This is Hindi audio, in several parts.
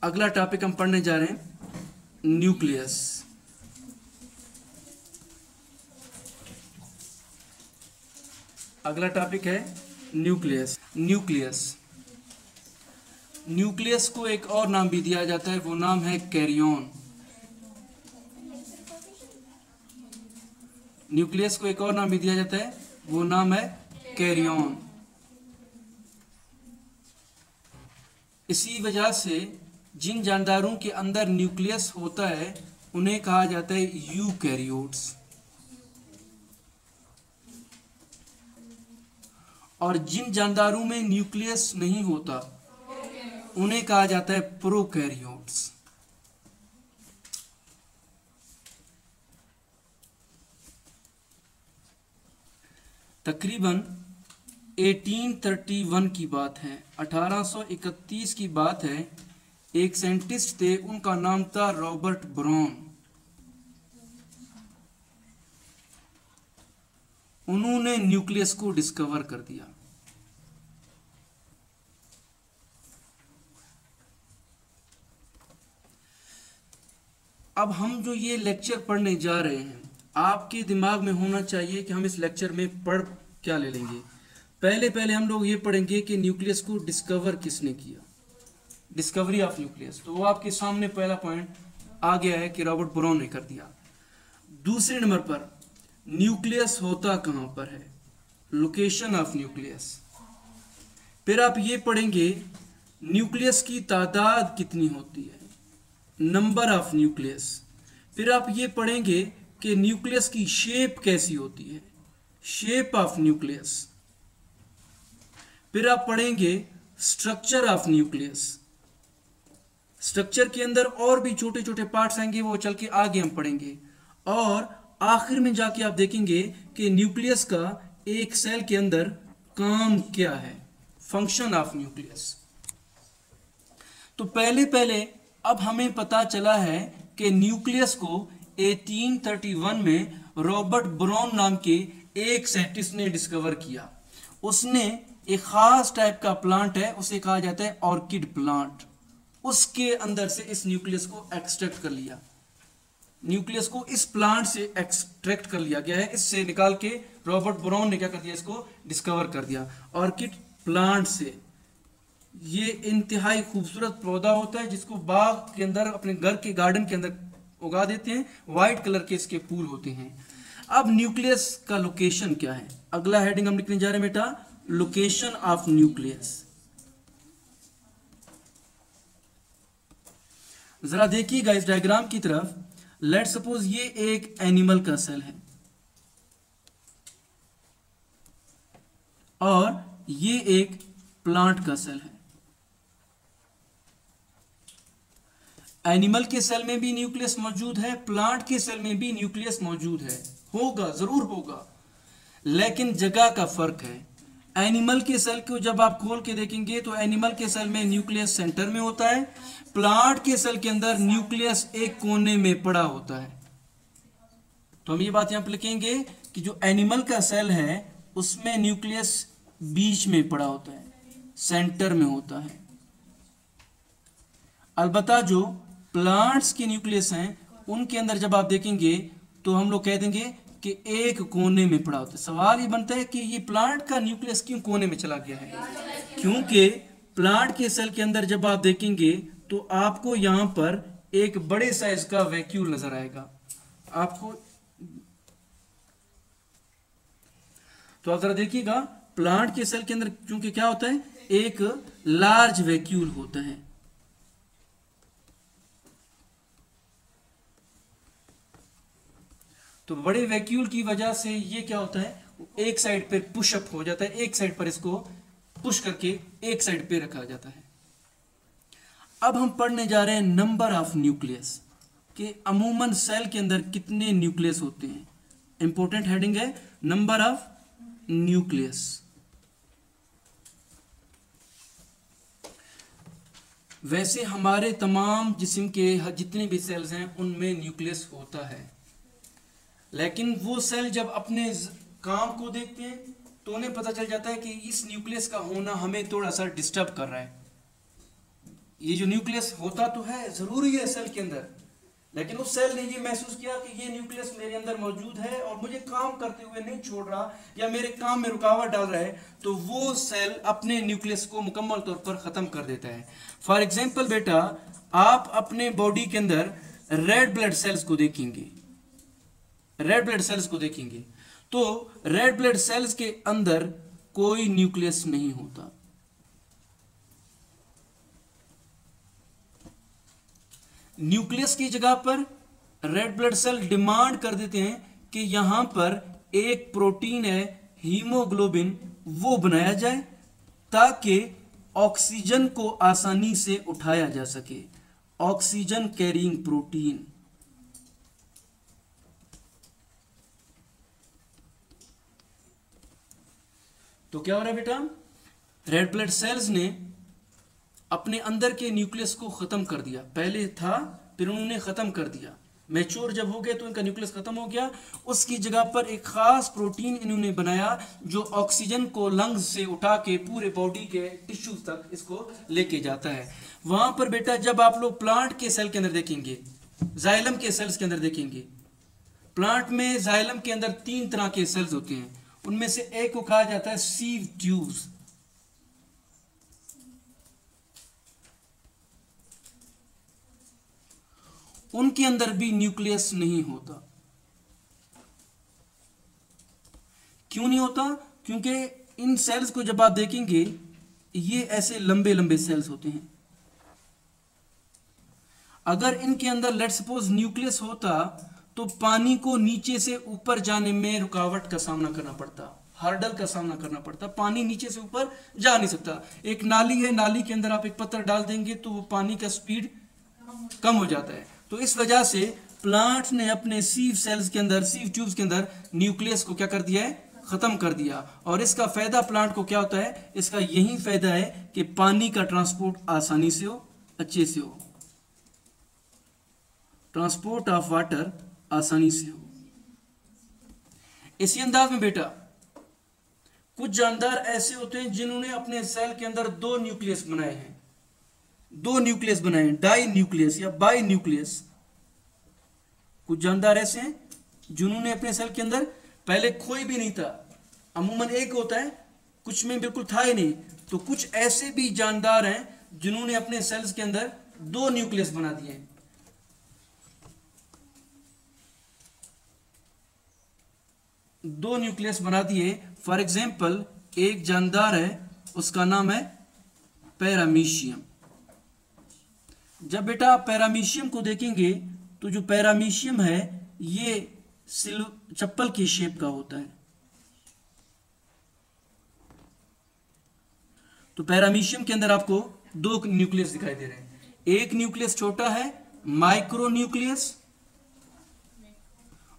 अगला टॉपिक हम पढ़ने जा रहे हैं न्यूक्लियस। अगला टॉपिक है न्यूक्लियस। न्यूक्लियस को एक और नाम भी दिया जाता है, वो नाम है कैरियन। न्यूक्लियस को एक और नाम भी दिया जाता है, वो नाम है कैरियन। इसी वजह से जिन जानदारों के अंदर न्यूक्लियस होता है उन्हें कहा जाता है यूकैरियोट्स, और जिन जानदारों में न्यूक्लियस नहीं होता उन्हें कहा जाता है प्रोकैरियोट्स। तकरीबन 1831 की बात है, 1831 की बात है। एक साइंटिस्ट थे, उनका नाम था रॉबर्ट ब्राउन। उन्होंने न्यूक्लियस को डिस्कवर कर दिया। अब हम जो ये लेक्चर पढ़ने जा रहे हैं, आपके दिमाग में होना चाहिए कि हम इस लेक्चर में पढ़ क्या ले लेंगे। पहले हम लोग ये पढ़ेंगे कि न्यूक्लियस को डिस्कवर किसने किया, डिस्कवरी ऑफ न्यूक्लियस। तो वो आपके सामने पहला पॉइंट आ गया है कि रॉबर्ट ब्राउन ने कर दिया। दूसरे नंबर पर न्यूक्लियस होता कहां पर है, लोकेशन ऑफ न्यूक्लियस। फिर आप ये पढ़ेंगे न्यूक्लियस की तादाद कितनी होती है, नंबर ऑफ न्यूक्लियस। फिर आप ये पढ़ेंगे कि न्यूक्लियस की शेप कैसी होती है, शेप ऑफ न्यूक्लियस। फिर आप पढ़ेंगे स्ट्रक्चर ऑफ न्यूक्लियस। स्ट्रक्चर के अंदर और भी छोटे छोटे पार्ट्स आएंगे, वो चल के आगे हम पढ़ेंगे। और आखिर में जाके आप देखेंगे कि न्यूक्लियस का एक सेल के अंदर काम क्या है, फंक्शन ऑफ न्यूक्लियस। तो पहले अब हमें पता चला है कि न्यूक्लियस को 1831 में रॉबर्ट ब्राउन नाम के एक साइंटिस्ट ने डिस्कवर किया। उसने एक खास टाइप का प्लांट है, उसे कहा जाता है ऑर्किड प्लांट, उसके अंदर से इस न्यूक्लियस को एक्सट्रैक्ट कर लिया। न्यूक्लियस को इस प्लांट से एक्सट्रैक्ट कर लिया गया है, इससे निकाल के रॉबर्ट ब्राउन ने क्या कर दिया, इसको डिस्कवर कर दिया ऑर्किड प्लांट से। ये इंतहाई खूबसूरत पौधा होता है जिसको बाग के अंदर, अपने घर के गार्डन के अंदर उगा देते हैं। व्हाइट कलर के इसके फूल होते हैं। अब न्यूक्लियस का लोकेशन क्या है, अगला हेडिंग हम लिखने जा रहे हैं बेटा, लोकेशन ऑफ न्यूक्लियस। जरा देखिएगा इस डायग्राम की तरफ। लेट सपोज ये एक एनिमल का सेल है और ये एक प्लांट का सेल है। एनिमल के सेल में भी न्यूक्लियस मौजूद है, प्लांट के सेल में भी न्यूक्लियस मौजूद है, होगा, जरूर होगा, लेकिन जगह का फर्क है। एनिमल के सेल को जब आप खोल के देखेंगे तो एनिमल के सेल में न्यूक्लियस सेंटर में होता है, प्लांट के सेल के अंदर न्यूक्लियस एक कोने में पड़ा होता है। तो हम ये बात यहां पर लिखेंगे कि जो एनिमल का सेल है उसमें न्यूक्लियस बीच में पड़ा होता है, सेंटर में होता है। अलबत्ता जो प्लांट्स के न्यूक्लियस हैं उनके अंदर जब आप देखेंगे तो हम लोग कह देंगे कि एक कोने में पड़ा होता है। सवाल ये बनता है कि ये प्लांट का न्यूक्लियस क्यों कोने में चला गया है, क्योंकि प्लांट के सेल के अंदर जब आप देखेंगे तो आपको यहां पर एक बड़े साइज का वैक्यूल नजर आएगा आपको। तो अगर देखिएगा प्लांट के सेल के अंदर क्योंकि क्या होता है, एक लार्ज वैक्यूल होता है। तो बड़े वैक्यूल की वजह से ये क्या होता है, एक साइड पर पुशअप हो जाता है, एक साइड पर इसको पुश करके एक साइड पे रखा जाता है। अब हम पढ़ने जा रहे हैं नंबर ऑफ न्यूक्लियस, कि अमूमन सेल के अंदर कितने न्यूक्लियस होते हैं। इंपॉर्टेंट हेडिंग है नंबर ऑफ न्यूक्लियस। वैसे हमारे तमाम जिस्म के जितने भी सेल्स हैं उनमें न्यूक्लियस होता है, लेकिन वो सेल जब अपने काम को देखते हैं तो उन्हें पता चल जाता है कि इस न्यूक्लियस का होना हमें थोड़ा सा डिस्टर्ब कर रहा है, ये जो न्यूक्लियस होता तो है, जरूरी है सेल के अंदर, लेकिन उस सेल ने ये महसूस किया कि ये न्यूक्लियस मेरे अंदर मौजूद है और मुझे काम करते हुए नहीं छोड़ रहा या मेरे काम में रुकावट डाल रहा है, तो वो सेल अपने न्यूक्लियस को मुकम्मल तौर पर ख़त्म कर देता है। फॉर एग्जांपल बेटा, आप अपने बॉडी के अंदर रेड ब्लड सेल्स को देखेंगे, रेड ब्लड सेल्स को देखेंगे तो रेड ब्लड सेल्स के अंदर कोई न्यूक्लियस नहीं होता। न्यूक्लियस की जगह पर रेड ब्लड सेल डिमांड कर देते हैं कि यहां पर एक प्रोटीन है हीमोग्लोबिन, वो बनाया जाए ताकि ऑक्सीजन को आसानी से उठाया जा सके, ऑक्सीजन कैरिंग प्रोटीन। तो क्या हो रहा है बेटा, रेड ब्लड सेल्स ने अपने अंदर के न्यूक्लियस को खत्म कर दिया, पहले था फिर उन्होंने खत्म कर दिया, मैच्योर जब हो गए तो इनका न्यूक्लियस खत्म हो गया। उसकी जगह पर एक खास प्रोटीन इन्होंने बनाया जो ऑक्सीजन को लंग्स से उठा के पूरे बॉडी के टिश्यूज तक इसको लेके जाता है। वहां पर बेटा जब आप लोग प्लांट के सेल के अंदर देखेंगे, जाइलम के सेल्स के अंदर देखेंगे, प्लांट में जाइलम के अंदर 3 तरह के सेल्स होते हैं, उनमें से एक को कहा जाता है सीव ट्यूब्स। उनके अंदर भी न्यूक्लियस नहीं होता। क्यों नहीं होता? क्योंकि इन सेल्स को जब आप देखेंगे ये ऐसे लंबे लंबे सेल्स होते हैं। अगर इनके अंदर लेट्स सपोज न्यूक्लियस होता तो पानी को नीचे से ऊपर जाने में रुकावट का सामना करना पड़ता, हार्डल का सामना करना पड़ता, पानी नीचे से ऊपर जा नहीं सकता। एक नाली है, नाली के अंदर आप एक पत्थर डाल देंगे तो वो पानी का स्पीड कम हो जाता है। तो इस वजह से प्लांट ने अपने सीव सेल्स के अंदर, सीव ट्यूब्स के अंदर न्यूक्लियस को क्या कर दिया है, खत्म कर दिया। और इसका फायदा प्लांट को क्या होता है, इसका यही फायदा है कि पानी का ट्रांसपोर्ट आसानी से हो, अच्छे से हो, ट्रांसपोर्ट ऑफ वाटर आसानी से हो। इसी अंदाज में बेटा कुछ जानदार ऐसे होते हैं जिन्होंने अपने सेल के अंदर 2 न्यूक्लियस बनाए हैं, 2 न्यूक्लियस बनाए हैं, डाई न्यूक्लियस या बाई न्यूक्लियस। कुछ जानदार ऐसे हैं जिन्होंने अपने सेल के अंदर पहले कोई भी नहीं था, अमूमन एक होता है, कुछ में बिल्कुल था ही नहीं। तो कुछ ऐसे भी जानदार हैं जिन्होंने अपने सेल्स के अंदर 2 न्यूक्लियस बना दिए। दो न्यूक्लियस बना दिए। फॉर एग्जाम्पल एक जानदार है, उसका नाम है पैरामीशियम। जब बेटा आप पैरामीशियम को देखेंगे तो जो पैरामीशियम है ये चप्पल की शेप का होता है। तो पैरामीशियम के अंदर आपको 2 न्यूक्लियस दिखाई दे रहे हैं। एक न्यूक्लियस छोटा है, माइक्रो न्यूक्लियस,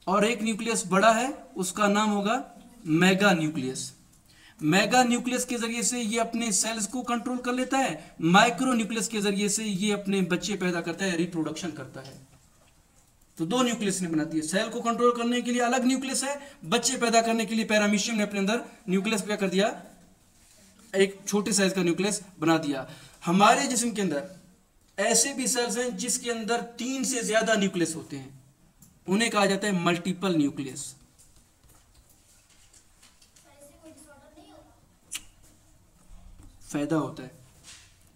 और एक न्यूक्लियस बड़ा है, उसका नाम होगा मेगा न्यूक्लियस। मेगा न्यूक्लियस के जरिए से ये अपने सेल्स को कंट्रोल कर लेता है, माइक्रो न्यूक्लियस के जरिए से ये अपने बच्चे पैदा करता है, रिप्रोडक्शन करता है। तो 2 न्यूक्लियस ने बनाती है। सेल को कंट्रोल करने के लिए अलग न्यूक्लियस है, बच्चे पैदा करने के लिए पैरामीशियम ने अपने अंदर न्यूक्लियस क्या कर दिया, एक छोटे साइज का न्यूक्लियस बना दिया। हमारे जिस्म के अंदर ऐसे भी सेल्स हैं जिसके अंदर 3 से ज्यादा न्यूक्लियस होते हैं, उन्हें कहा जाता है मल्टीपल न्यूक्लियस। फायदा होता है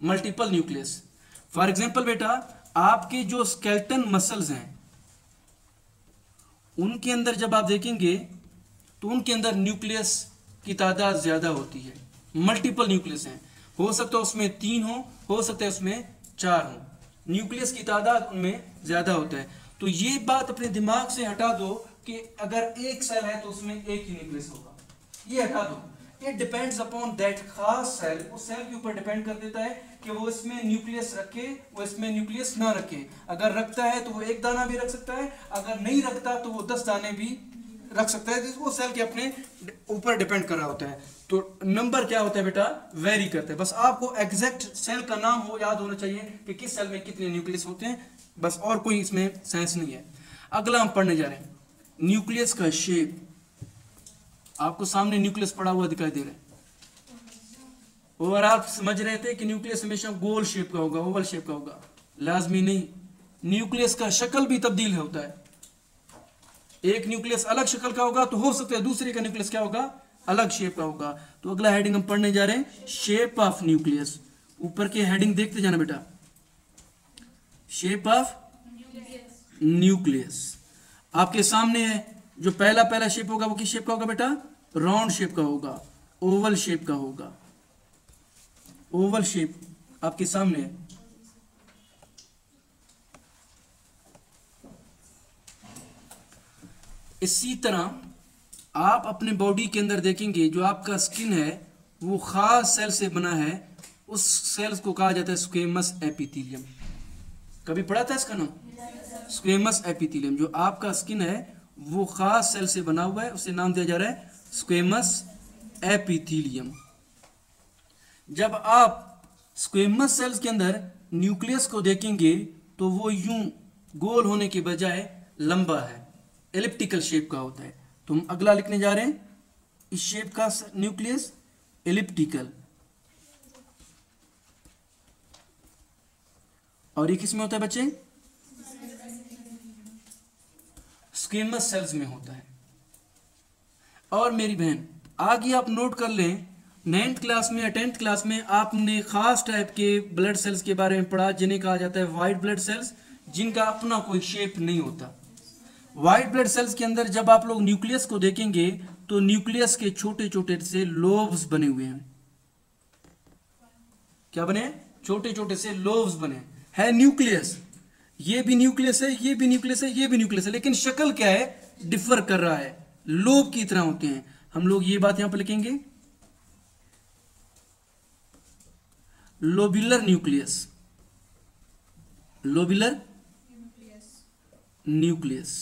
मल्टीपल न्यूक्लियस। फॉर एग्जाम्पल बेटा आपके जो स्केलेटन मसल्स हैं उनके अंदर जब आप देखेंगे तो उनके अंदर न्यूक्लियस की तादाद ज्यादा होती है, मल्टीपल न्यूक्लियस हैं। हो सकता है उसमें 3 हो सकता है उसमें 4 हो, न्यूक्लियस की तादाद उनमें ज्यादा होता है। तो ये बात अपने दिमाग से हटा दो कि अगर एक सेल है तो उसमें एक ही न्यूक्लियस होगा, ये हटा दो। इट डिपेंड्स अपॉन दैट खास सेल, उस सेल के ऊपर डिपेंड कर देता है कि वो इसमें न्यूक्लियस रखे, वो इसमें न्यूक्लियस ना रखे। अगर रखता है तो वो 1 दाना भी रख सकता है, अगर नहीं रखता तो वो 10 दाने भी रख सकता है। वो सेल के अपने ऊपर डिपेंड कर रहा होता है। तो नंबर क्या होता है बेटा, वेरी करता है। बस आपको एग्जैक्ट सेल का नाम हो याद होना चाहिए कि किस सेल में कितने न्यूक्लियस होते हैं, बस, और कोई इसमें साइंस नहीं है। अगला हम पढ़ने जा रहे हैं न्यूक्लियस का शेप। आपको सामने न्यूक्लियस पड़ा हुआ दिखाई दे रहा है। और आप समझ रहे थे कि न्यूक्लियस हमेशा गोल शेप का होगा, ओवल शेप का होगा, लाजमी नहीं। न्यूक्लियस का शक्ल भी तब्दील होता है। एक न्यूक्लियस अलग शक्ल का होगा तो हो सकता है दूसरे का न्यूक्लियस क्या होगा, अलग शेप का होगा। तो अगला हेडिंग हम पढ़ने जा रहे हैं, शेप ऑफ न्यूक्लियस। ऊपर के हेडिंग देखते जाना बेटा, शेप ऑफ न्यूक्लियस आपके सामने है। जो पहला शेप होगा वो किस शेप का होगा बेटा, राउंड शेप का होगा, ओवल शेप का होगा। ओवल शेप आपके सामने है। इसी तरह आप अपने बॉडी के अंदर देखेंगे जो आपका स्किन है वो खास सेल से बना है। उस सेल्स को कहा जाता है स्क्वेमस एपिथेलियम। कभी पढ़ा था इसका नाम, स्क्वेमस एपिथेलियम। जो आपका स्किन है वो खास सेल से बना हुआ है, उसे नाम दिया जा रहा है स्क्वेमस एपिथेलियम। जब आप स्क्वेमस सेल्स के अंदर न्यूक्लियस को देखेंगे तो वो यूं गोल होने के बजाय लंबा है, एलिप्टिकल शेप का होता है। तो हम अगला लिखने जा रहे हैं, इस शेप का न्यूक्लियस एलिप्टिकल। और ये किस में होता है बच्चे, स्क्वेमस सेल्स में होता है। और मेरी बहन आगे आप नोट कर लें, 9th क्लास में या 10th क्लास में आपने खास टाइप के ब्लड सेल्स के बारे में पढ़ा जिन्हें कहा जाता है व्हाइट ब्लड सेल्स, जिनका अपना कोई शेप नहीं होता। व्हाइट ब्लड सेल्स के अंदर जब आप लोग न्यूक्लियस को देखेंगे तो न्यूक्लियस के छोटे छोटे से लोब्स बने हुए हैं। क्या बने, छोटे छोटे से लोब्स बने है न्यूक्लियस। ये भी न्यूक्लियस है, ये भी न्यूक्लियस है, ये भी न्यूक्लियस है, लेकिन शक्ल क्या है, डिफर कर रहा है, लोब की तरह होते हैं। हम लोग ये बात यहां पर लिखेंगे, लोब्यूलर न्यूक्लियस, लोब्यूलर न्यूक्लियस।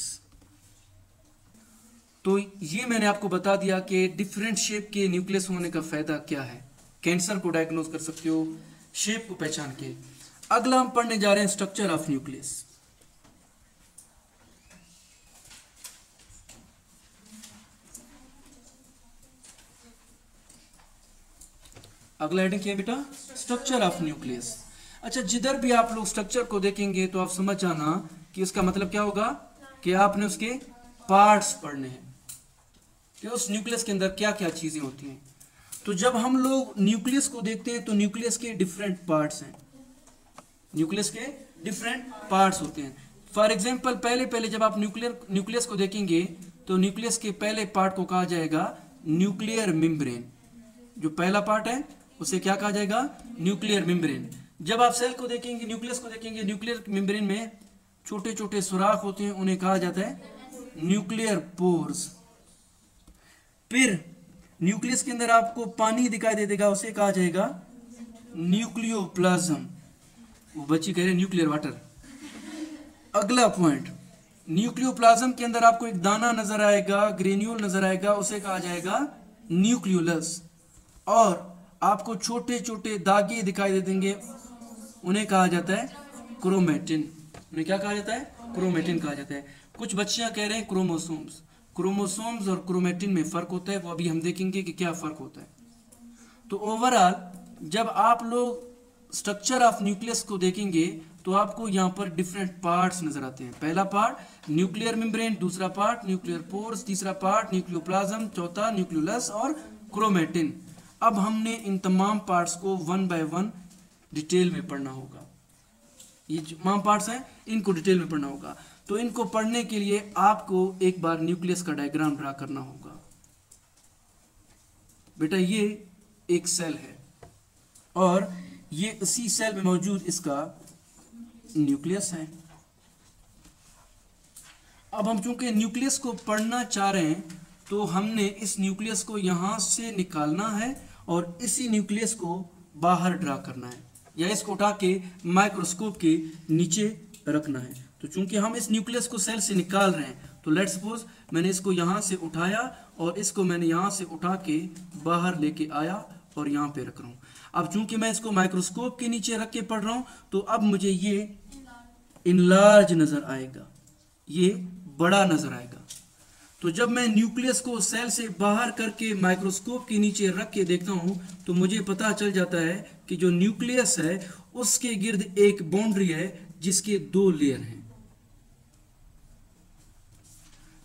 तो ये मैंने आपको बता दिया कि डिफरेंट शेप के न्यूक्लियस होने का फायदा क्या है। कैंसर को डायग्नोज कर सकते हो शेप को पहचान के। अगला हम पढ़ने जा रहे हैं स्ट्रक्चर ऑफ न्यूक्लियस। अगला हेडिंग क्या है बेटा, स्ट्रक्चर ऑफ न्यूक्लियस। अच्छा, जिधर भी आप लोग स्ट्रक्चर को देखेंगे तो आप समझ जाना कि उसका मतलब क्या होगा कि आपने उसके पार्ट्स पढ़ने हैं कि उस न्यूक्लियस के अंदर क्या क्या चीजें होती हैं। तो जब हम लोग न्यूक्लियस को देखते हैं तो न्यूक्लियस के डिफरेंट पार्ट्स हैं, न्यूक्लियस के डिफरेंट पार्ट्स होते हैं। फॉर एग्जांपल पहले जब आप न्यूक्लियस को देखेंगे तो न्यूक्लियस के पहले पार्ट को कहा जाएगा न्यूक्लियर मेम्ब्रेन। जो पहला पार्ट है उसे क्या कहा जाएगा, न्यूक्लियर मेम्ब्रेन। जब आप सेल को देखेंगे, न्यूक्लियस को देखेंगे, न्यूक्लियर मेम्ब्रेन में छोटे छोटे सुराख होते हैं, उन्हें कहा जाता है न्यूक्लियर पोर्स। फिर न्यूक्लियस के अंदर आपको पानी दिखाई दे देगा, उसे कहा जाएगा न्यूक्लियोप्लाज्म। वो बच्ची कह रहे न्यूक्लियर वाटर। अगला पॉइंट, न्यूक्लियोप्लाज्म के अंदर आपको एक दाना नजर आएगा, ग्रेन्यूल नजर आएगा, उसे कहा जाएगा न्यूक्लियोलस। और आपको छोटे छोटे धागे दिखाई दे देंगे, उन्हें कहा जाता है क्रोमेटिन। उन्हें क्या कहा जाता है, क्रोमेटिन कहा जाता है। कुछ बच्चियां कह रहे हैं क्रोमोसोम्स। क्रोमोसोम्स और क्रोमेटिन में फर्क होता है, वो अभी हम देखेंगे कि क्या फर्क होता है। तो ओवरऑल जब आप लोग स्ट्रक्चर ऑफ न्यूक्लियस को देखेंगे तो आपको यहाँ पर डिफरेंट पार्ट्स नजर आते हैं। पहला पार्ट न्यूक्लियर मेम्ब्रेन, दूसरा पार्ट न्यूक्लियर पोर्स, तीसरा पार्ट न्यूक्लियोप्लाज्म, चौथा न्यूक्लियोलस और क्रोमेटिन। अब हमने इन तमाम पार्ट्स को 1 बाय 1 डिटेल में पढ़ना होगा। ये तमाम पार्ट्स हैं, इनको डिटेल में पढ़ना होगा। तो इनको पढ़ने के लिए आपको एक बार न्यूक्लियस का डायग्राम ड्रा करना होगा। बेटा ये एक सेल है और ये इसी सेल में मौजूद इसका न्यूक्लियस है। अब हम चूंकि न्यूक्लियस को पढ़ना चाह रहे हैं तो हमने इस न्यूक्लियस को यहां से निकालना है और इसी न्यूक्लियस को बाहर ड्रा करना है या इसको उठा के माइक्रोस्कोप के नीचे रखना है। तो चूंकि हम इस न्यूक्लियस को सेल से निकाल रहे हैं तो लेट्स सपोज मैंने इसको यहां से उठाया और इसको मैंने यहां से उठा के बाहर लेके आया और यहां पे रख रहा हूं। अब चूंकि मैं इसको माइक्रोस्कोप के नीचे रख के पढ़ रहा हूं तो अब मुझे ये इनलार्ज नजर आएगा, ये बड़ा नजर आएगा। तो जब मैं न्यूक्लियस को सेल से बाहर करके माइक्रोस्कोप के नीचे रख के देखता हूं तो मुझे पता चल जाता है कि जो न्यूक्लियस है उसके गिर्द एक बाउंड्री है जिसके 2 लेयर हैं।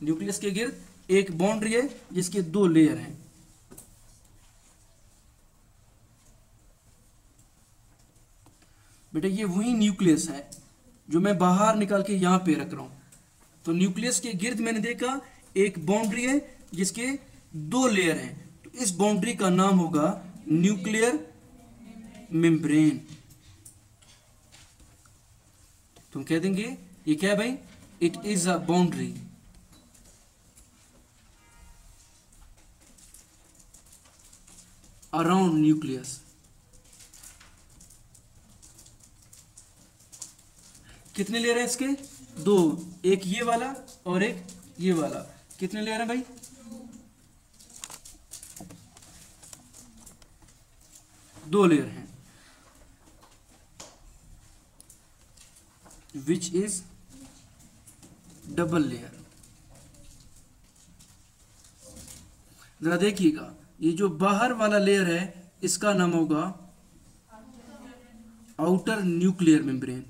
न्यूक्लियस के गिर्द एक बाउंड्री है जिसके 2 लेयर हैं। बेटा ये वही न्यूक्लियस है जो मैं बाहर निकाल के यहां पे रख रहा हूं। तो न्यूक्लियस के गिर्द मैंने देखा एक बाउंड्री है जिसके 2 लेयर हैं, तो इस बाउंड्री का नाम होगा न्यूक्लियर मेम्ब्रेन। तुम कह देंगे ये क्या है भाई? It is a boundary around nucleus. कितने लेयर हैं इसके? 2, एक ये वाला और एक ये वाला। कितने लेयर हैं भाई? 2 लेयर हैं, विच इज डबल लेयर। जरा देखिएगा, ये जो बाहर वाला लेयर है इसका नाम होगा आउटर न्यूक्लियर मेम्ब्रेन,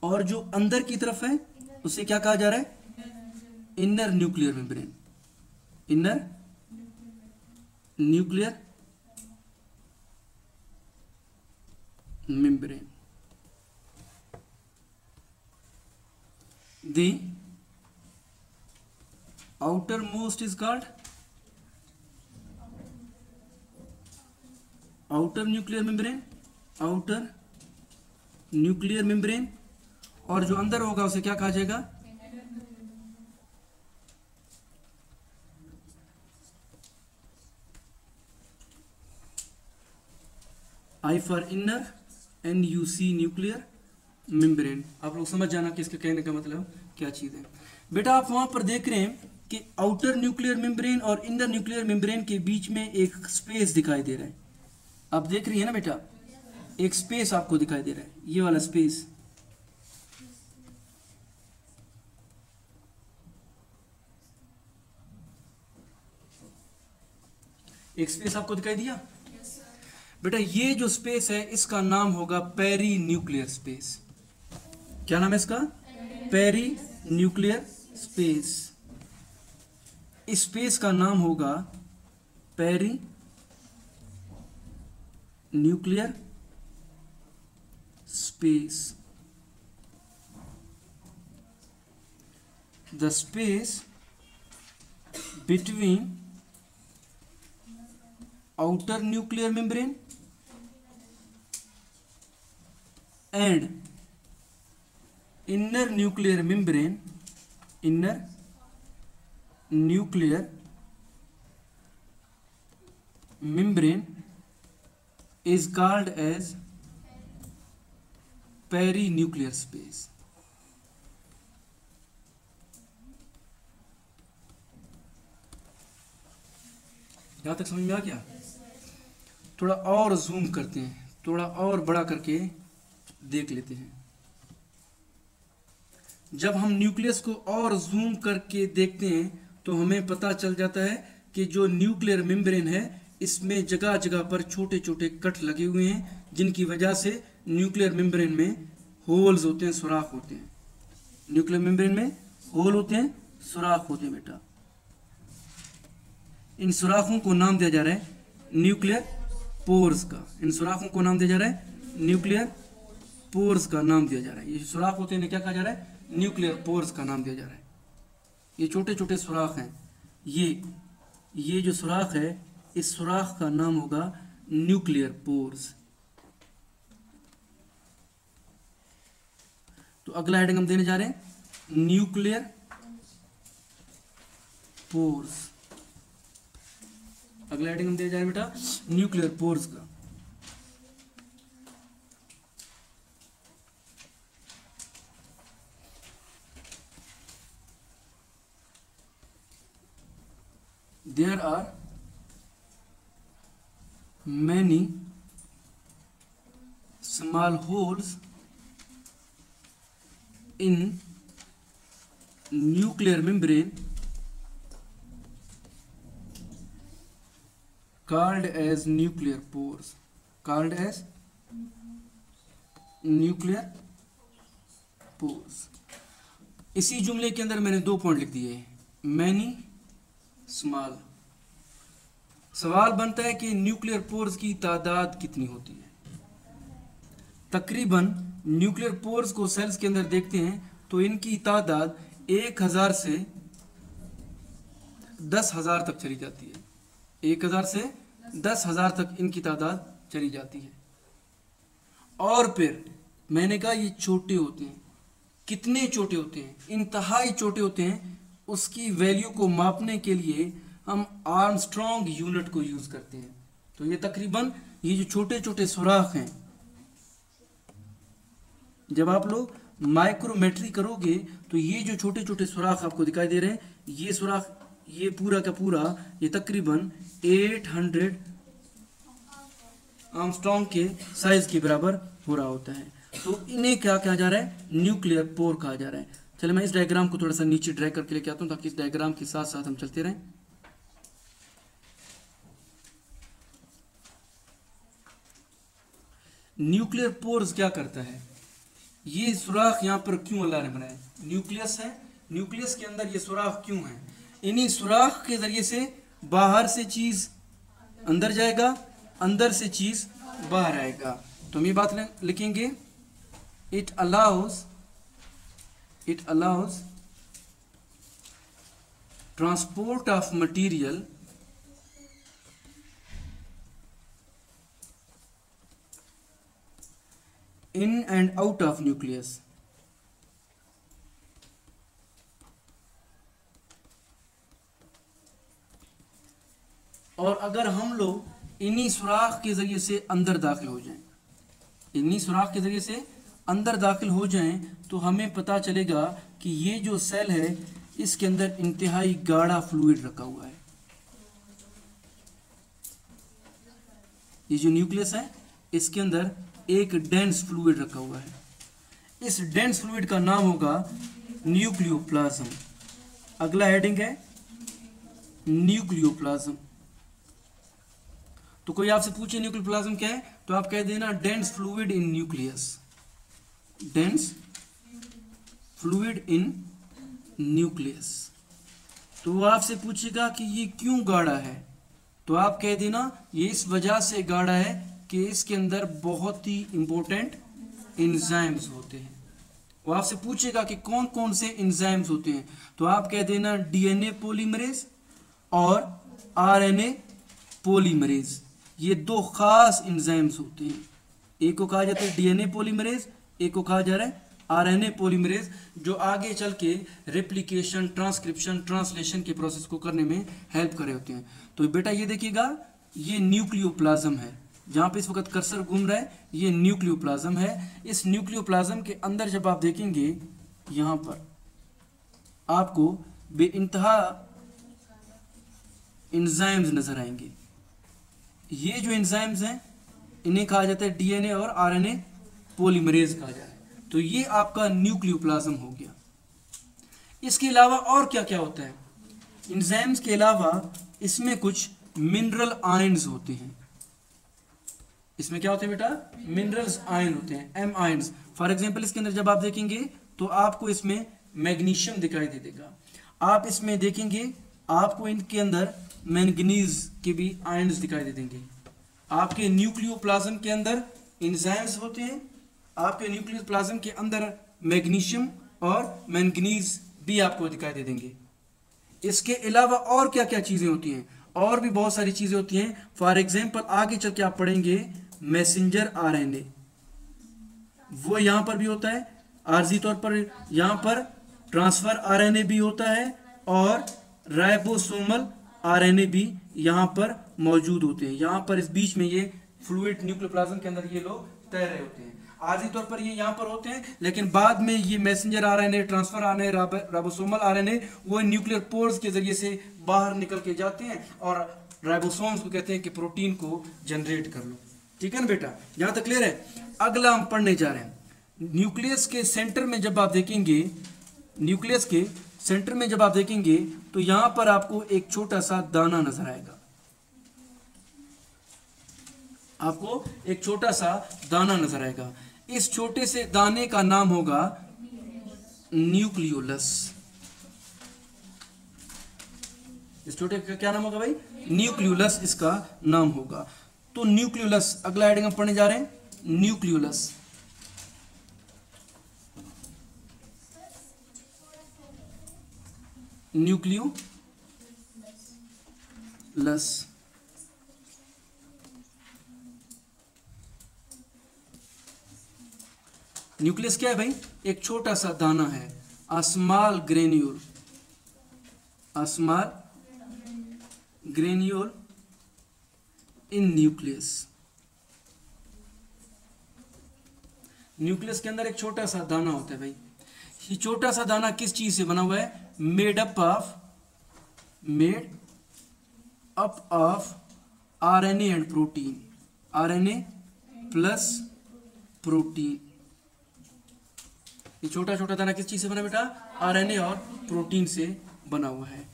और जो अंदर की तरफ है उसे क्या कहा जा रहा है? Inner nuclear membrane. Inner nuclear membrane. The outermost is called outer nuclear membrane, outer nuclear membrane, और जो अंदर होगा उसे क्या कहा जाएगा? I for inner and you see nuclear membrane. आप लोग समझ जाना कि इसके कहने का मतलब क्या चीज़ है। बेटा आप वहां पर देख रहे हैं कि आउटर न्यूक्लियर मेम्ब्रेन और इनर न्यूक्लियर मेम्ब्रेन के बीच में एक स्पेस दिखाई दे रहा है। आप देख रही है ना बेटा, एक स्पेस आपको दिखाई दे रहा है, ये वाला स्पेस। एक स्पेस आपको दिखाई दिया? बेटा ये जो स्पेस है इसका नाम होगा पेरी न्यूक्लियर स्पेस। क्या नाम है इसका? Perinuclear space. इस स्पेस का नाम होगा perinuclear space. The space between outer nuclear membrane and inner nuclear membrane, inner nuclear membrane is called as perinuclear space। यहां तक समझ में आ गया? थोड़ा और जूम करते हैं, थोड़ा और बड़ा करके देख लेते हैं। जब हम न्यूक्लियस को और जूम करके देखते हैं तो हमें पता चल जाता है कि जो न्यूक्लियर मेम्ब्रेन है इसमें जगह जगह पर छोटे छोटे कट लगे हुए हैं, जिनकी वजह से न्यूक्लियर मेम्ब्रेन में होल्स होते हैं, सुराख होते हैं। न्यूक्लियर मेम्ब्रेन में होल होते हैं, सुराख होते हैं बेटा। इन सुराखों को नाम दिया जा रहा है न्यूक्लियर पोर्स का। इन सुराखों को नाम दिया जा रहा है न्यूक्लियर पोर्स का नाम दिया जा रहा है। ये सुराख होते हैं, इन्हें क्या कहा जा रहा है? न्यूक्लियर पोर्स का नाम दिया जा रहा है। ये छोटे छोटे सुराख हैं, ये जो सुराख है इस सुराख का नाम होगा न्यूक्लियर पोर्स। तो अगला हेडिंग हम देने जा रहे हैं न्यूक्लियर पोर्स। अगला हेडिंग हम दे जा रहे हैं बेटा न्यूक्लियर पोर्स का। There are many small holes in nuclear membrane called as nuclear pores, called as nuclear pores। इसी जुमले के अंदर मैंने 2 पॉइंट लिख दिए, मैनी स्मॉल। सवाल बनता है कि न्यूक्लियर पोर्स की तादाद कितनी होती है। तकरीबन न्यूक्लियर पोर्स को सेल्स के अंदर देखते हैं तो इनकी तादाद 1000 से 10,000 तक चली जाती है। 1000 से 10,000 तक इनकी तादाद चली जाती है। और फिर मैंने कहा ये छोटे होते हैं। कितने छोटे होते हैं? इंतहाई छोटे होते हैं। उसकी वैल्यू को मापने के लिए हम आर्मस्ट्रॉन्ग यूनिट को यूज करते हैं। तो ये तकरीबन ये जो छोटे छोटे सुराख हैं, जब आप लोग माइक्रोमेट्री करोगे तो ये जो छोटे छोटे सुराख आपको दिखाई दे रहे हैं, ये सुराख, ये पूरा का पूरा ये तकरीबन 800 आर्मस्ट्रॉन्ग के साइज के बराबर हो रहा होता है। तो इन्हें क्या कहा जा रहा है? न्यूक्लियर पोर कहा जा रहा है। चलिए मैं इस डायग्राम को थोड़ा सा नीचे ड्रैग करके लेके आता हूं ताकि इस डायग्राम के साथ साथ हम चलते रहें। न्यूक्लियर पोर्स क्या करता है? ये सुराख यहाँ पर क्यों अल्लाह ने बनाए? न्यूक्लियस है, न्यूक्लियस के अंदर ये सुराख क्यों है? इन्हीं सुराख के जरिए से बाहर से चीज अंदर जाएगा, अंदर से चीज बाहर आएगा। तो हम ये बात लिखेंगे, it allows transport of material in and out of nucleus। और अगर हम लोग इन्हीं सुराख के जरिए से अंदर दाखिल हो जाएं, इन्हीं सुराख के जरिए से अंदर दाखिल हो जाएं, तो हमें पता चलेगा कि ये जो सेल है इसके अंदर इंतहाई गाढ़ा फ्लूइड रखा हुआ है। ये जो न्यूक्लियस है इसके अंदर एक डेंस फ्लूइड रखा हुआ है। इस डेंस फ्लूइड का नाम होगा न्यूक्लियोप्लाज्म। अगला हेडिंग है न्यूक्लियोप्लाज्म। तो कोई आपसे पूछे न्यूक्लियोप्लाज्म क्या है, तो आप कह देना dense fluid in nucleus, dense fluid in nucleus. तो वो आपसे पूछेगा कि ये क्यों गाढ़ा है, तो आप कह देना ये इस वजह से गाढ़ा है कि इसके अंदर बहुत ही इंपॉर्टेंट एंजाइम्स होते हैं। वो आपसे पूछेगा कि कौन कौन से एंजाइम्स होते हैं, तो आप कह देना डीएनए पॉलीमरेज और आरएनए पॉलीमरेज। ये 2 खास एंजाइम्स होते हैं। एक को कहा जाता है डीएनए पॉलीमरेज, एक को कहा जा रहा है आरएनए पॉलीमरेज, जो आगे चल के रेप्लिकेशन, ट्रांसक्रिप्शन, ट्रांसलेशन के प्रोसेस को करने में हेल्प कर रहे होते हैं। तो बेटा ये देखिएगा, ये न्यूक्लियोप्लाज्म है। जहां पे इस वक्त कर्सर घूम रहा है ये न्यूक्लियोप्लाज्म है। इस न्यूक्लियोप्लाज्म के अंदर जब आप देखेंगे, यहां पर आपको बेइंतहा एंजाइम्स नजर आएंगे। ये जो एंजाइम्स हैं इन्हें कहा जाता है डीएनए और आरएनए पॉलीमरेज कहा जाता है। तो ये आपका न्यूक्लियोप्लाज्म हो गया। इसके अलावा और क्या क्या होता है? एंजाइम्स के अलावा इसमें कुछ मिनरल आयंस होते हैं। इसमें क्या होते हैं बेटा? मिनरल्स आयन होते हैं, एम आयंस। फॉर एग्जांपल इसके अंदर जब आप देखेंगे तो आपको इसमें मैग्नीशियम दिखाई दे देगा। आप इसमें देखेंगे आपको इनके अंदर मैंगनीज के भी आयंस दिखाई दे देंगे। आपके न्यूक्लियोप्लाज्म के अंदर एंजाइम्स होते हैं, आपके न्यूक्लियोप्लाज्म के अंदर मैग्नीशियम और मैंगनीज भी आपको दिखाई दे देंगे। इसके अलावा और क्या क्या चीजें होती हैं? और भी बहुत सारी चीजें होती हैं। फॉर एग्जाम्पल आगे चल के आप पढ़ेंगे मैसेंजर आरएनए, वो यहां पर भी होता है। आर्जी तौर पर यहां पर ट्रांसफर आरएनए भी होता है और राइबोसोमल आरएनए भी यहां पर मौजूद होते हैं। यहां पर इस बीच में ये फ्लूइड न्यूक्लियोप्लाज्म के अंदर ये लोग तैर रहे होते हैं। आर्जी तौर पर ये यहां पर होते हैं, लेकिन बाद में ये messenger RNA, transfer RNA, ribosomal RNA वो न्यूक्लियर पोर्स के जरिए से बाहर निकल के जाते हैं और राइबोसोम्स को कहते हैं कि प्रोटीन को जनरेट कर लो। ठीक है ना बेटा, यहां तक क्लियर है? अगला हम पढ़ने जा रहे हैं न्यूक्लियस के सेंटर में जब आप देखेंगे, न्यूक्लियस के सेंटर में जब आप देखेंगे तो यहां पर आपको एक छोटा सा दाना नजर आएगा, आपको एक छोटा सा दाना नजर आएगा। इस छोटे से दाने का नाम होगा न्यूक्लियोलस। इस छोटे का क्या नाम होगा भाई? न्यूक्लियोलस इसका नाम होगा। तो न्यूक्लियोलस, अगला हेडिंग हम पढ़ने जा रहे हैं, न्यूक्लियोलस। न्यूक्लियोलस न्यूक्लियस क्या है भाई? एक छोटा सा दाना है, a small granule, a small granule in nucleus. Nucleus के अंदर एक छोटा सा दाना होता है भाई। ये छोटा सा दाना किस चीज से बना हुआ है? Made up of RNA and protein, RNA plus protein. ये छोटा छोटा दाना किस चीज से बना बेटा? आरएनए और प्रोटीन से बना हुआ है।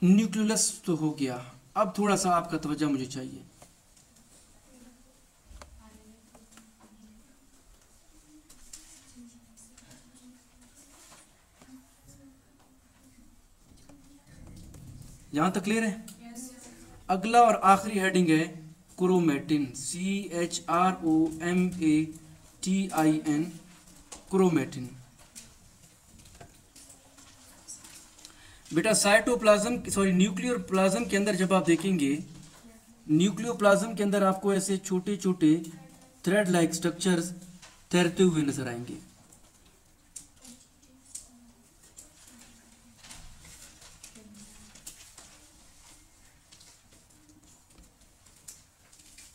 न्यूक्लियस तो हो गया, अब थोड़ा सा आपका तवज्जो मुझे चाहिए। यहां तक क्लियर है? yes. अगला और आखिरी हेडिंग है क्रोमेटिन, CHROMATIN, क्रोमेटिन। बेटा साइटोप्लाज्म सॉरी न्यूक्लियर प्लाज्म के अंदर जब आप देखेंगे, न्यूक्लियोप्लाज्म के अंदर आपको ऐसे छोटे छोटे थ्रेड लाइक स्ट्रक्चर्स तैरते हुए नजर आएंगे।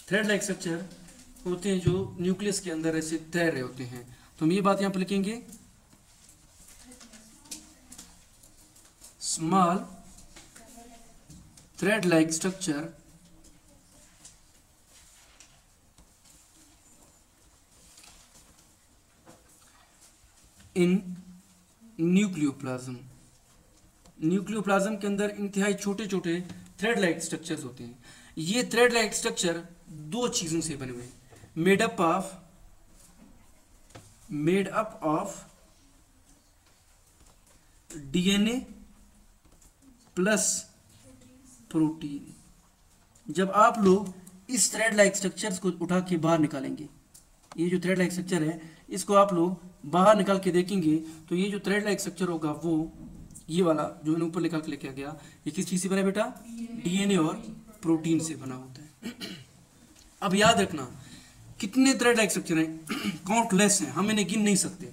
थ्रेड लाइक स्ट्रक्चर होते हैं जो न्यूक्लियस के अंदर ऐसे तैर रहे होते हैं। तो हम ये बात यहां पर लिखेंगे, small thread like structure in nucleoplasm. Nucleoplasm के अंदर इंतहाई छोटे छोटे थ्रेड लाइक स्ट्रक्चर्स होते हैं। ये थ्रेड लाइक स्ट्रक्चर दो चीजों से बने हुए हैं, made up of DNA plus protein. जब आप लोग इस थ्रेड लाइक स्ट्रक्चर्स को उठा के बाहर निकालेंगे, ये जो थ्रेड लाइक स्ट्रक्चर है इसको आप लोग बाहर निकाल के देखेंगे तो ये जो थ्रेड लाइक स्ट्रक्चर होगा वो ये वाला जो मैंने ऊपर निकाल के लेके गया, ये किस चीज से बना है बेटा? डीएनए और प्रोटीन से बना होता है। अब याद रखना कितने थ्रेड लाइक स्ट्रक्चर हैं? काउंटलेस हैं, हम इन्हें गिन नहीं सकते।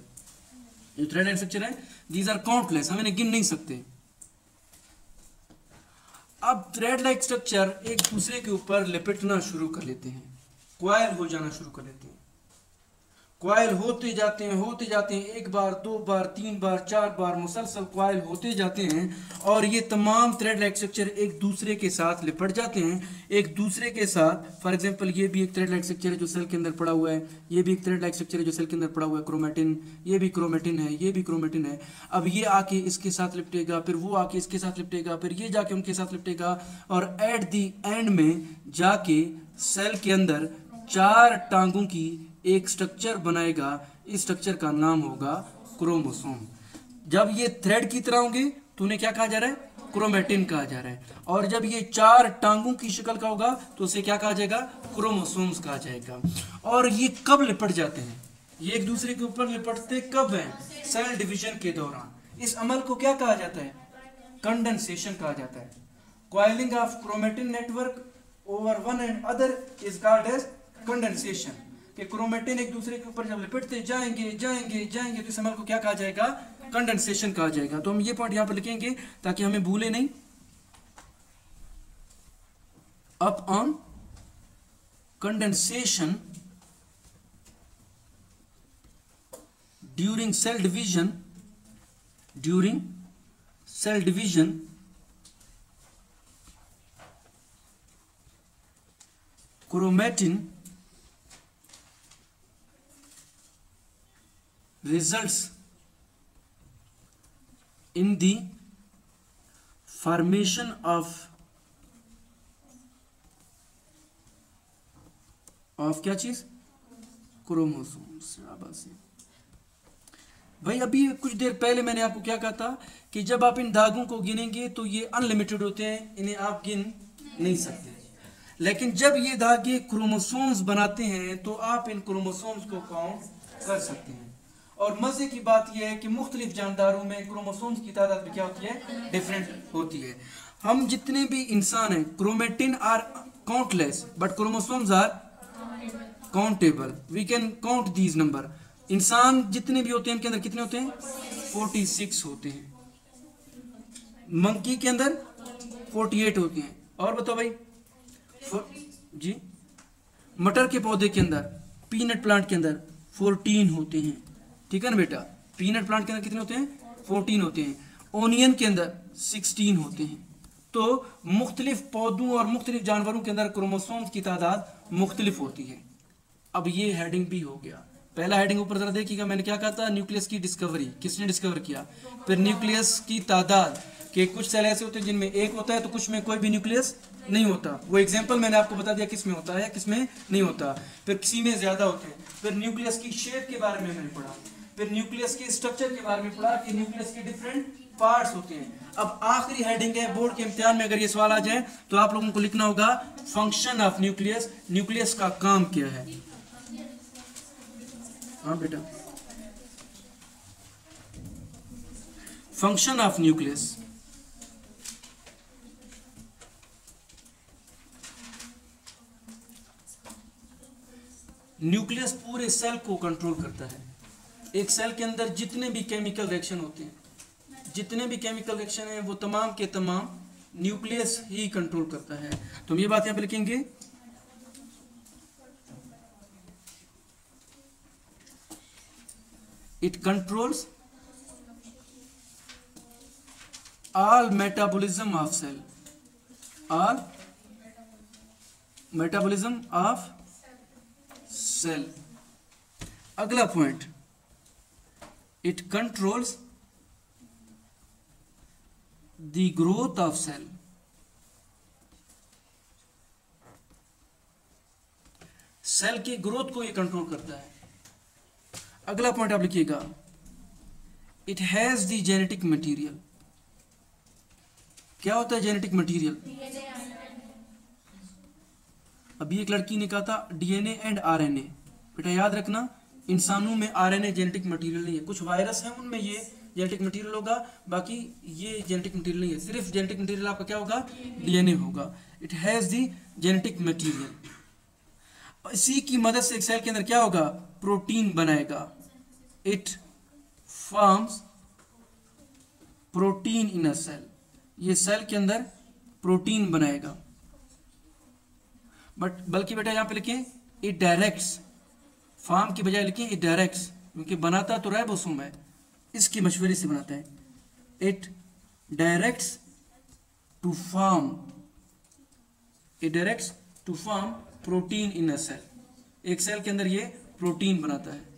जो थ्रेड लाइक स्ट्रक्चर है दीज आर काउंटलेस, हम इन्हें गिन नहीं सकते। अब थ्रेड लाइक स्ट्रक्चर एक दूसरे के ऊपर लिपटना शुरू कर लेते हैं, क्वाइल हो जाना शुरू कर लेते हैं। क्वाइल होते जाते हैं, एक बार, दो बार, तीन बार, चार बार, मुसलसल क्वाइल होते जाते हैं और ये तमाम थ्रेड लाइक स्ट्रक्चर एक दूसरे के साथ लिपट जाते हैं, एक दूसरे के साथ। फॉर एग्जांपल ये भी एक थ्रेड लाइक स्ट्रक्चर है जो सेल के अंदर पड़ा हुआ है, ये भी एक थ्रेड लाइक स्ट्रक्चर है जो सेल के अंदर पड़ा हुआ है, क्रोमेटिन, ये भी क्रोमेटिन है, ये भी क्रोमेटिन है। अब ये आके इसके साथ लिपटेगा, फिर वो आके इसके साथ लिपटेगा, फिर ये जाके उनके साथ लिपटेगा और एट दी एंड में जाके सेल के अंदर चार टांगों की एक स्ट्रक्चर बनाएगा। इस स्ट्रक्चर का नाम होगा क्रोमोसोम। जब ये थ्रेड की तरह होंगे तो उन्हें क्या कहा जा रहा है? क्रोमेटिन कहा जा रहा है। और जब ये चार टांगों की शक्ल का होगा तो उसे क्या कहा जाएगा? क्रोमोसोम्स कहा जाएगा। और ये कब लिपट जाते हैं? ये एक दूसरे के ऊपर लिपटते कब हैं? सेल डिवीजन के दौरान। इस अमल को क्या कहा जाता है? कंडेंसेशन कहा जाता है। Coiling of chromatin network over one and other is called as condensation. कि क्रोमेटिन एक दूसरे के ऊपर जब लिपटते जाएंगे तो इस अमल को क्या कहा जाएगा? कंडेंसेशन कहा जाएगा। तो हम ये पॉइंट यहां पर लिखेंगे ताकि हमें भूले नहीं। Upon condensation during cell division chromatin results in the formation of क्या चीज, क्रोमोसोम्स। शाबाशी भाई, अभी कुछ देर पहले मैंने आपको क्या कहा था कि जब आप इन धागों को गिनेंगे तो ये अनलिमिटेड होते हैं, इन्हें आप गिन नहीं सकते। लेकिन जब ये धागे क्रोमोसोम्स बनाते हैं तो आप इन क्रोमोसोम्स को काउंट कर सकते हैं। और मजे की बात यह है कि मुख्तलिफ जानदारों में क्रोमोसोम्स की तादाद भी क्या होती है, डिफरेंट होती है। हम जितने भी इंसान हैं, chromatin are countless but chromosomes are countable, we can count these number. इंसान जितने भी होते हैं उनके अंदर कितने होते हैं, 46 होते हैं। मंकी के अंदर 48 होते हैं। और बताओ भाई जी, मटर के पौधे के अंदर, पीनट प्लांट के अंदर 14 होते हैं, ठीक है ना बेटा। पीनट प्लांट के अंदर कितने होते हैं, 14 होते हैं। ओनियन के अंदर 16 होते हैं। तो मुख्तलिफ पौधों और मुख्तलिफ जानवरों के अंदर क्रोमोसोम्स की तादाद मुख्तलिफ होती है। अब ये हेडिंग भी हो गया। पहला हेडिंग ऊपर जरा देखिएगा, मैंने क्या कहा था, न्यूक्लियस की डिस्कवरी, किसने डिस्कवर किया। फिर न्यूक्लियस की तादाद, के कुछ सेल ऐसे होते हैं जिनमें एक होता है तो कुछ में कोई भी न्यूक्लियस नहीं होता। वो एग्जांपल मैंने आपको बता दिया किस में होता है किस में नहीं होता। फिर किसी में ज्यादा होते हैं। फिर न्यूक्लियस की शेप के बारे में मैंने पढ़ा। फिर न्यूक्लियस के स्ट्रक्चर के बारे में पढ़ा कि न्यूक्लियस के डिफरेंट पार्ट्स होते हैं। अब आखिरी हेडिंग है, बोर्ड के इम्तिहान में अगर ये सवाल आ जाए तो आप लोगों को लिखना होगा फंक्शन ऑफ न्यूक्लियस, न्यूक्लियस का काम क्या है। हाँ बेटा, फंक्शन ऑफ न्यूक्लियस। न्यूक्लियस पूरे सेल को कंट्रोल करता है। एक सेल के अंदर जितने भी केमिकल रिएक्शन होते हैं, जितने भी केमिकल रिएक्शन हैं, वो तमाम के तमाम न्यूक्लियस ही कंट्रोल करता है। तो हम ये बात यहां पे लिखेंगे, it controls all metabolism of cell, all metabolism of cell। अगला point, it controls the growth of cell। Cell की ग्रोथ को ये कंट्रोल करता है। अगला पॉइंट आप लिखिएगा, it has the genetic material. क्या होता है जेनेटिक मटीरियल? अभी एक लड़की ने कहा था डीएनए एंड आरएनए। बेटा याद रखना, इंसानों में आरएनए जेनेटिक मटीरियल नहीं है। कुछ वायरस हैं उनमें ये जेनेटिक मटीरियल होगा, बाकी ये जेनेटिक मटीरियल नहीं है। सिर्फ जेनेटिक मटीरियल आपका क्या होगा, डीएनए होगा। It has the genetic material. इसी की मदद से एक सेल के अंदर क्या होगा, प्रोटीन बनाएगा। It forms protein in a cell. ये सेल के अंदर प्रोटीन बनाएगा। बल्कि बेटा यहां पे लिखें इट डायरेक्ट्स, फॉर्म की बजाय लिखें इट डायरेक्ट्स, क्योंकि बनाता तो राइबोसोम है, इसके मशवरे से बनाता है। It directs to form, it directs to form protein in a cell. एक सेल के अंदर ये प्रोटीन बनाता है।